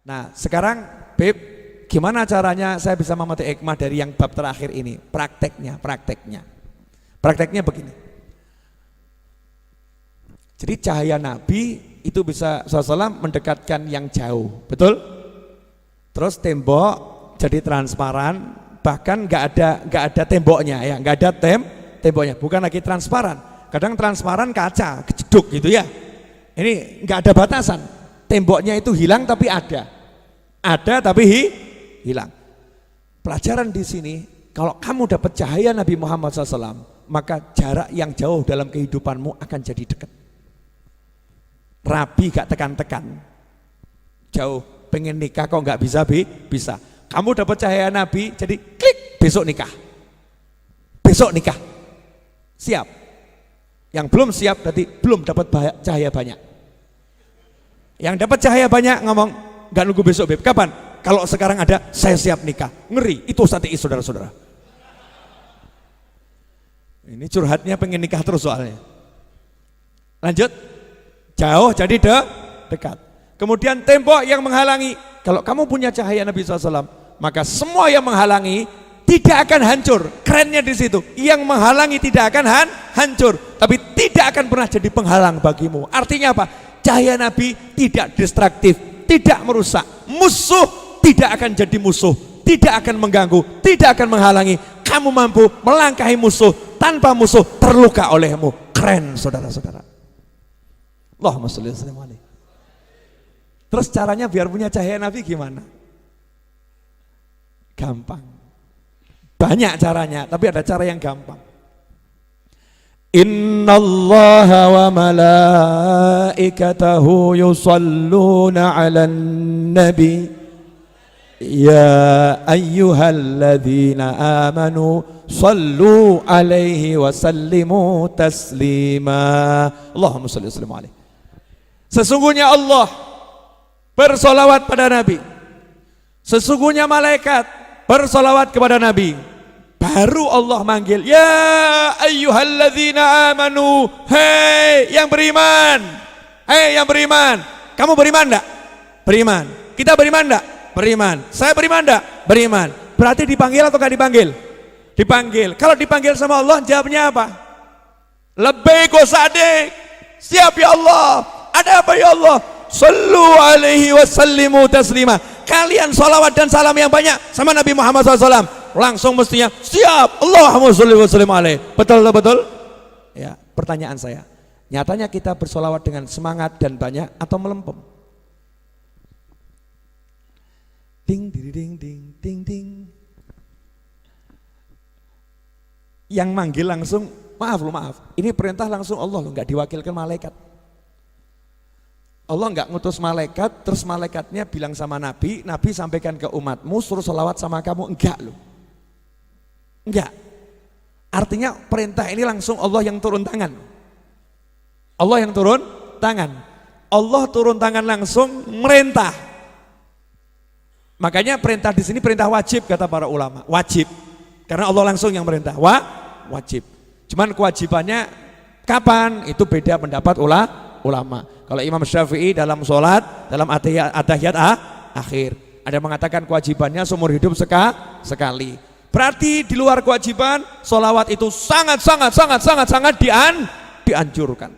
Nah sekarang Beb, gimana caranya saya bisa memetik hikmah dari yang bab terakhir ini? Prakteknya begini. Jadi cahaya Nabi itu bisa SAW mendekatkan yang jauh, betul? Terus tembok jadi transparan, bahkan nggak ada temboknya ya, nggak ada temboknya, bukan lagi transparan. Kadang transparan kaca, kejeduk gitu ya. Ini nggak ada batasan, temboknya itu hilang tapi ada tapi hilang. Pelajaran di sini, kalau kamu dapat cahaya Nabi Muhammad SAW, maka jarak yang jauh dalam kehidupanmu akan jadi dekat. Rabi gak tekan-tekan, jauh pengen nikah kok gak bisa. Kamu dapat cahaya Nabi, jadi klik, besok nikah, siap. Yang belum siap berarti belum dapat cahaya banyak. Yang dapat cahaya banyak ngomong, gak nunggu besok Beb, kapan? Kalau sekarang ada, saya siap nikah. Ngeri, itu strategi saudara-saudara. Ini curhatnya pengen nikah terus soalnya. Lanjut, jauh jadi dekat. Kemudian tembok yang menghalangi. Kalau kamu punya cahaya Nabi SAW, maka semua yang menghalangi tidak akan hancur. Kerennya di situ, yang menghalangi tidak akan hancur, tapi tidak akan pernah jadi penghalang bagimu. Artinya apa? Cahaya Nabi tidak destruktif, tidak merusak. Musuh tidak akan jadi musuh, tidak akan mengganggu, tidak akan menghalangi. Kamu mampu melangkahi musuh tanpa musuh terluka olehmu. Keren saudara-saudara. Allahumma sholli wa sallim alaihi. Terus caranya biar punya cahaya Nabi gimana? Gampang. Banyak caranya, tapi ada cara yang gampang. Innallaha wa malaikatahu yusalluna 'alan nabi ya ayyuhalladzina amanu sallu 'alaihi wa sallimu taslima. Allahumma sholli wa sallim alaihi. Sesungguhnya Allah bersolawat pada Nabi, sesungguhnya malaikat bersolawat kepada Nabi. Baru Allah manggil, ya ayyuhalladzina amanu, hei yang beriman, kamu beriman enggak? Beriman. Kita beriman enggak? Beriman. Saya beriman enggak? Beriman. Berarti dipanggil atau enggak dipanggil? Dipanggil. Kalau dipanggil sama Allah, jawabnya apa? Labbaik wa sa'dik. Siap ya Allah. Ada apa ya Allah? Sallu alaihi wa sallimu taslima. Kalian salawat dan salam yang banyak sama Nabi Muhammad SAW. Langsung mestinya siap. Allahumma sholli wa sallim alaihi. Betul? Ya, pertanyaan saya. Nyatanya kita bersolawat dengan semangat dan banyak atau melempem? Ding ding ding ding ding ding. Yang manggil langsung, maaf. Ini perintah langsung Allah loh, enggak diwakilkan malaikat. Allah enggak ngutus malaikat, terus malaikatnya bilang sama Nabi, Nabi sampaikan ke umatmu suruh sholawat sama kamu, enggak loh. Enggak. Artinya perintah ini langsung Allah yang turun tangan. Allah yang turun tangan. Allah turun tangan langsung merintah. Makanya perintah di sini perintah wajib kata para ulama. Wajib. Karena Allah langsung yang merintah. Wajib. Cuman kewajibannya kapan? Itu beda pendapat ulama. Kalau Imam Syafi'i dalam sholat, dalam atahiyat akhir, ada mengatakan kewajibannya seumur hidup sekali. Berarti di luar kewajiban, sholawat itu sangat dianjurkan.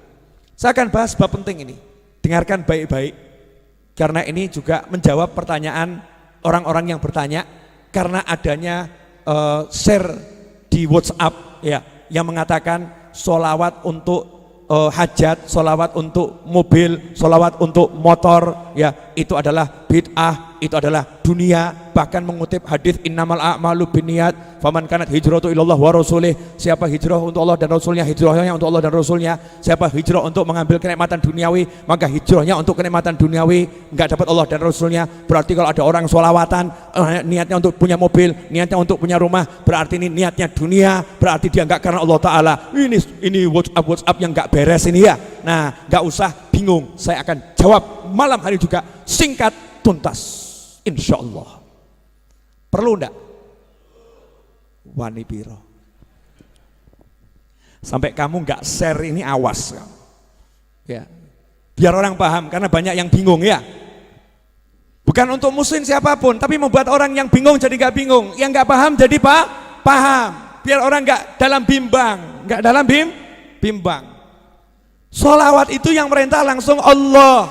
Saya akan bahas bab penting ini. Dengarkan baik-baik, karena ini juga menjawab pertanyaan orang-orang yang bertanya, karena adanya share di WhatsApp ya, yang mengatakan sholawat untuk hajat, sholawat untuk mobil, sholawat untuk motor, ya itu adalah bid'ah, itu adalah dunia. Bahkan mengutip hadis innamal a'malu binniyat, faman kanat hijratu ilallah wa rasulih. Siapa hijrah untuk Allah dan Rasulnya, hijrahnya untuk Allah dan Rasulnya. Siapa hijrah untuk mengambil kenikmatan duniawi, maka hijrahnya untuk kenikmatan duniawi, enggak dapat Allah dan Rasulnya. Berarti kalau ada orang sholawatan, niatnya untuk punya mobil, niatnya untuk punya rumah, berarti ini niatnya dunia, berarti dia enggak karena Allah Ta'ala. Ini WhatsApp yang enggak beres ini ya. Nah, enggak usah bingung, saya akan jawab malam hari juga, singkat, tuntas, insya Allah. Perlu enggak? Wani piro. Sampai kamu enggak share ini, awas ya. Biar orang paham, karena banyak yang bingung ya. Bukan untuk muslim siapapun, tapi membuat orang yang bingung jadi gak bingung, yang gak paham jadi paham. Biar orang gak dalam bimbang, gak dalam bimbang. Sholawat itu yang merintah langsung Allah.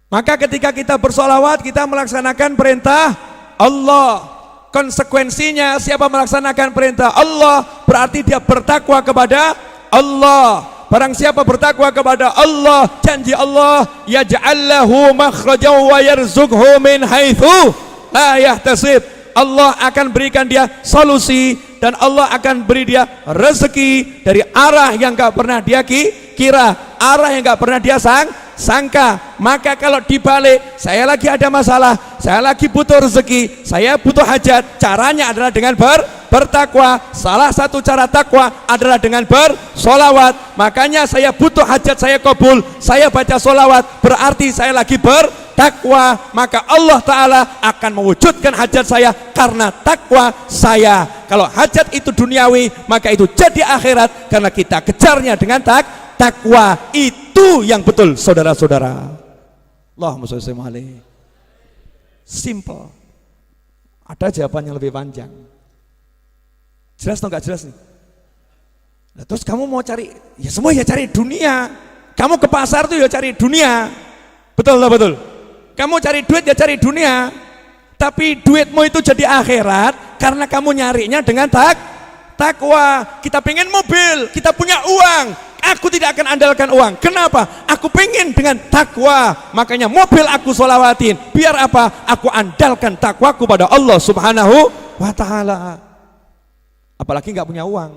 Maka ketika kita bersolawat, kita melaksanakan perintah Allah. Konsekuensinya siapa melaksanakan perintah Allah, berarti dia bertakwa kepada Allah. Barang siapa bertakwa kepada Allah, janji Allah, yaj'allahu makhrajan wa yarzuqhu min haitsu la yahtasib. Allah akan berikan dia solusi dan Allah akan beri dia rezeki dari arah yang gak pernah dia kira, arah yang gak pernah dia sangka. Maka kalau dibalik, saya lagi ada masalah, saya lagi butuh rezeki, saya butuh hajat, caranya adalah dengan bertakwa. Salah satu cara takwa adalah dengan bersolawat. Makanya saya butuh hajat, saya kabul, saya baca solawat, berarti saya lagi bertakwa. Maka Allah Ta'ala akan mewujudkan hajat saya karena takwa saya. Kalau hajat itu duniawi, maka itu jadi akhirat karena kita kejarnya dengan takwa. Itu yang betul, saudara-saudara. Allahumma sholli alaihi. Simple. Ada jawaban yang lebih panjang. Jelas atau enggak jelas nih? Nah, terus kamu mau cari, ya semua ya cari dunia. Kamu ke pasar tuh ya cari dunia. Betul lah, betul. Kamu cari duit ya cari dunia. Tapi duitmu itu jadi akhirat karena kamu nyarinya dengan takwa. Kita pengen mobil, kita punya uang. Aku tidak akan andalkan uang. Kenapa? Aku pengen dengan takwa. Makanya mobil aku sholawatin. Biar apa? Aku andalkan takwaku pada Allah Subhanahu wa Ta'ala. Apalagi nggak punya uang.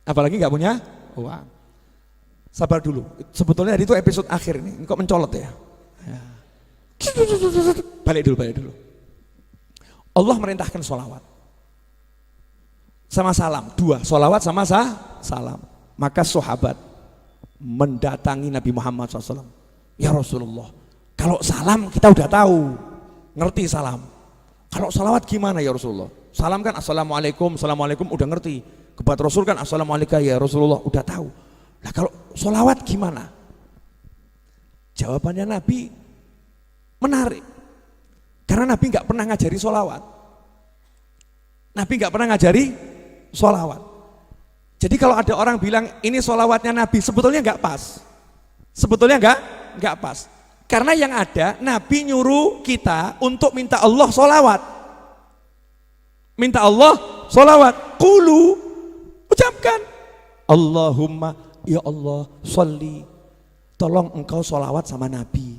Apalagi nggak punya uang. Sabar dulu. Sebetulnya itu episode akhir ini. Kok mencolot ya? Balik dulu. Allah merintahkan sholawat sama salam, dua, sholawat sama salam. Maka sahabat mendatangi Nabi Muhammad SAW. Ya Rasulullah, kalau salam kita udah tahu, ngerti salam. Kalau sholawat gimana ya Rasulullah? Salam kan assalamualaikum, assalamualaikum udah ngerti. Kepada Rasul kan assalamualaikum ya Rasulullah udah tahu. Nah kalau sholawat gimana? Jawabannya Nabi menarik. Karena Nabi nggak pernah ngajari sholawat. Nabi nggak pernah ngajari sholawat. Jadi kalau ada orang bilang ini sholawatnya Nabi, sebetulnya nggak pas. Sebetulnya nggak pas. Karena yang ada Nabi nyuruh kita untuk minta Allah sholawat. Minta Allah sholawat. Qulu, ucapkan Allahumma ya Allah sholli, tolong engkau sholawat sama Nabi.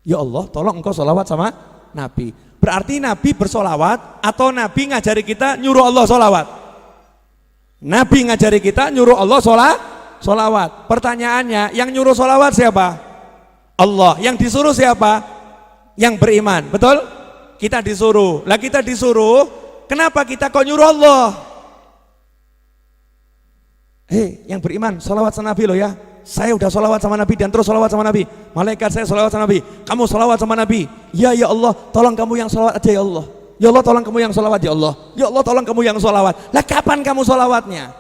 Ya Allah tolong engkau sholawat sama Nabi. Berarti Nabi bersolawat atau Nabi ngajari kita nyuruh Allah sholawat? Nabi ngajari kita nyuruh Allah sholawat. Pertanyaannya, yang nyuruh sholawat siapa? Allah. Yang disuruh siapa? Yang beriman, betul? Kita disuruh. Lah kita disuruh, kenapa kita kok nyuruh Allah? Hei, yang beriman, sholawat sama Nabi loh ya. Saya udah sholawat sama Nabi dan terus sholawat sama Nabi. Malaikat saya sholawat sama Nabi. Kamu sholawat sama Nabi. Ya Allah, tolong kamu yang sholawat aja ya Allah. Ya Allah tolong kamu yang sholawat ya Allah. Ya Allah tolong kamu yang sholawat. Lah kapan kamu sholawatnya?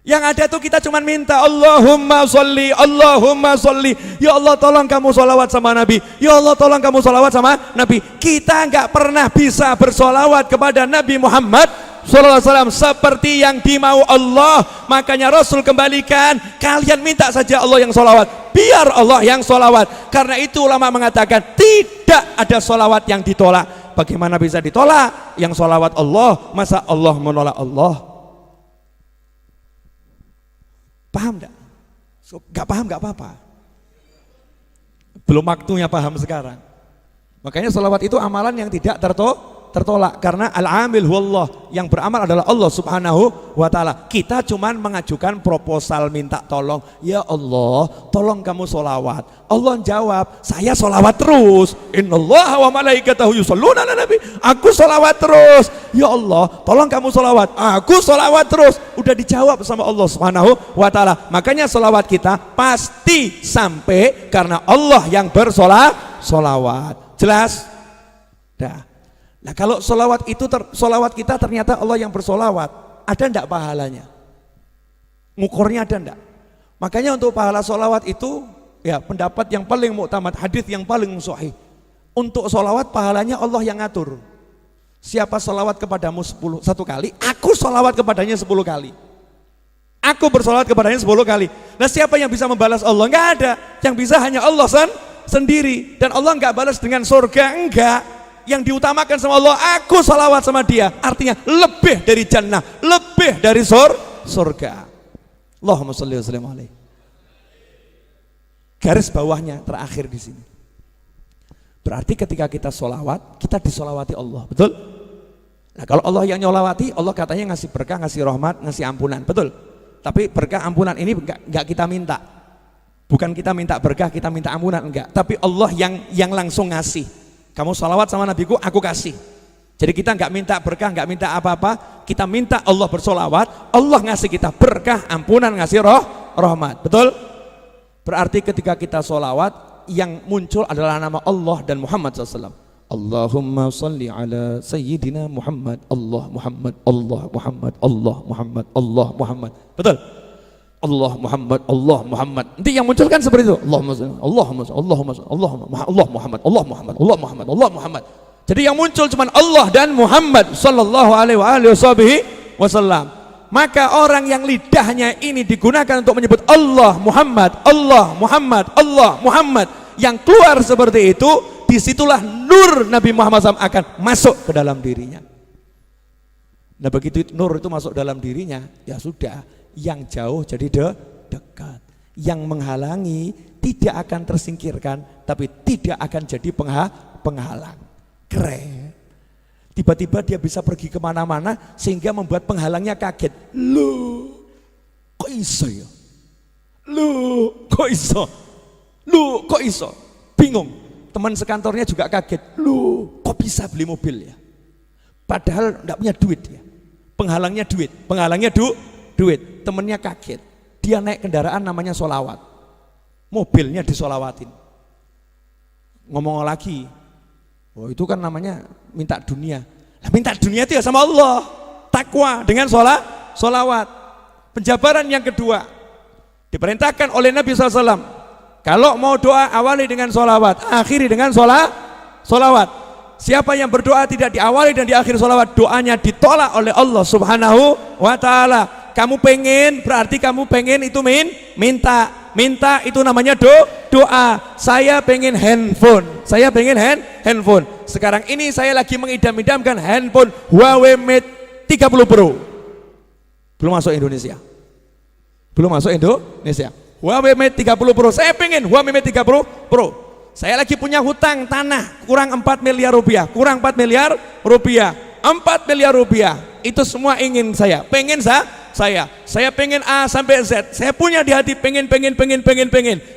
Yang ada tuh kita cuman minta Allahumma sholli, Allahumma sholli. Ya Allah tolong kamu sholawat sama Nabi. Ya Allah tolong kamu sholawat sama Nabi. Kita nggak pernah bisa bersolawat kepada Nabi Muhammad Sallallahu Alaihi Wasallam seperti yang dimau Allah. Makanya Rasul kembalikan, kalian minta saja Allah yang sholawat, biar Allah yang sholawat. Karena itu ulama mengatakan tidak ada sholawat yang ditolak. Bagaimana bisa ditolak? Yang sholawat Allah, masa Allah menolak Allah? Paham enggak? Gak paham gak apa-apa. Belum waktunya paham sekarang. Makanya sholawat itu amalan yang tidak tertolak karena al-amil huwallah, yang beramal adalah Allah Subhanahu wa Ta'ala. Kita cuman mengajukan proposal minta tolong, ya Allah tolong kamu sholawat. Allah jawab, saya sholawat terus. Innallaha wa malaikatahu yusholluna ala nabi. Aku sholawat terus. Ya Allah tolong kamu sholawat. Aku sholawat terus. Udah dijawab sama Allah Subhanahu wa Ta'ala. Makanya sholawat kita pasti sampai karena Allah yang bersolawat. Jelas? Dah. Nah kalau solawat itu solawat kita ternyata Allah yang bersolawat, ada enggak pahalanya? Ngukurnya ada enggak? Makanya untuk pahala solawat itu, ya pendapat yang paling muktamad, hadis yang paling sahih. Untuk solawat pahalanya Allah yang ngatur. Siapa solawat kepadamu 1 kali, aku solawat kepadanya 10 kali. Aku bersolawat kepadanya 10 kali. Nah siapa yang bisa membalas Allah? Enggak ada. Yang bisa hanya Allah sendiri. Dan Allah enggak balas dengan surga, enggak. Yang diutamakan sama Allah, aku solawat sama dia. Artinya lebih dari jannah, lebih dari surga. Allahumma sholli wa sallim alaihi. Garis bawahnya terakhir di sini. Berarti ketika kita solawat, kita disolawati Allah, betul? Nah kalau Allah yang nyolawati, Allah katanya ngasih berkah, ngasih rahmat, ngasih ampunan, betul? Tapi berkah ampunan ini enggak kita minta. Bukan kita minta berkah, kita minta ampunan, enggak. Tapi Allah yang langsung ngasih. Kamu solawat sama nabiku, aku kasih. Jadi kita enggak minta berkah, enggak minta apa-apa. Kita minta Allah bersolawat, Allah ngasih kita berkah, ampunan, ngasih rahmat, betul? Berarti ketika kita solawat, yang muncul adalah nama Allah dan Muhammad SAW. Allahumma salli ala Sayyidina Muhammad, Allah Muhammad, Allah Muhammad, Allah Muhammad, Allah Muhammad, betul? Allah Muhammad, Allah Muhammad. Nanti yang muncul kan seperti itu. Allahumma salli, Allahumma salli, Allahumma salli, Allah Muhammad, Allah Muhammad, Allah Muhammad, Allah Muhammad. Jadi yang muncul cuma Allah dan Muhammad sallallahu alaihi wasallam. Maka orang yang lidahnya ini digunakan untuk menyebut Allah Muhammad, Allah Muhammad, Allah Muhammad, yang keluar seperti itu, disitulah nur Nabi Muhammad SAW akan masuk ke dalam dirinya. Nah begitu nur itu masuk dalam dirinya, ya sudah, yang jauh jadi dekat, yang menghalangi tidak akan tersingkirkan, tapi tidak akan jadi penghalang. Keren. Tiba-tiba dia bisa pergi kemana-mana sehingga membuat penghalangnya kaget. Loh, kok iso ya? Loh, kok iso? Loh, kok iso? Bingung. Teman sekantornya juga kaget. Loh, kok bisa beli mobil ya? Padahal enggak punya duit ya. Penghalangnya duit. Penghalangnya duit. Temennya kaget. Dia naik kendaraan namanya solawat. Mobilnya disolawatin. Ngomong lagi, oh itu kan namanya minta dunia. Nah, minta dunia itu ya sama Allah. Takwa dengan solawat. Penjabaran yang kedua, diperintahkan oleh Nabi SAW, kalau mau doa awali dengan solawat, akhiri dengan solawat. Siapa yang berdoa tidak diawali dan diakhiri solawat, doanya ditolak oleh Allah Subhanahu wa ta'ala. Kamu pengen, berarti kamu pengen itu minta itu namanya doa. Saya pengen handphone, handphone. Sekarang ini saya lagi mengidam-idamkan handphone Huawei Mate 30 Pro. Belum masuk Indonesia. Huawei Mate 30 Pro. Saya pengen Huawei Mate 30 Pro. Saya lagi punya hutang tanah kurang 4 miliar rupiah. 4 miliar rupiah. Itu semua ingin saya. Pengen saya pengen A sampai Z. Saya punya di hati pengen.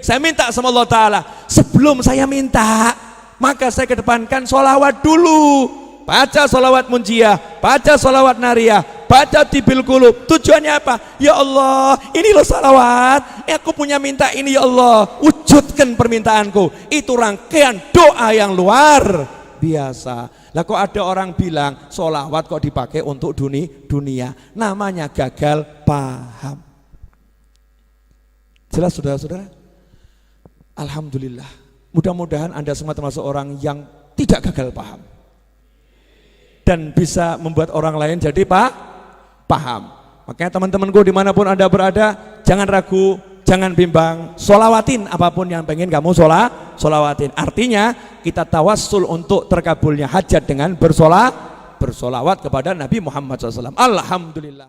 Saya minta sama Allah Ta'ala. Sebelum saya minta, maka saya kedepankan solawat dulu. Baca solawat munjiah, baca solawat nariyah, baca tibil kulub. Tujuannya apa? Ya Allah, ini loh solawat. Aku punya minta ini ya Allah. Wujudkan permintaanku. Itu rangkaian doa yang luar biasa. Lah kok ada orang bilang solawat kok dipakai untuk dunia, namanya gagal paham. Jelas saudara-saudara? Alhamdulillah, mudah-mudahan Anda semua termasuk orang yang tidak gagal paham dan bisa membuat orang lain jadi paham. Makanya teman-temanku dimanapun Anda berada, jangan ragu, jangan bimbang, solawatin apapun yang pengen kamu solawatin. Artinya kita tawassul untuk terkabulnya hajat dengan bersolawat kepada Nabi Muhammad SAW. Alhamdulillah.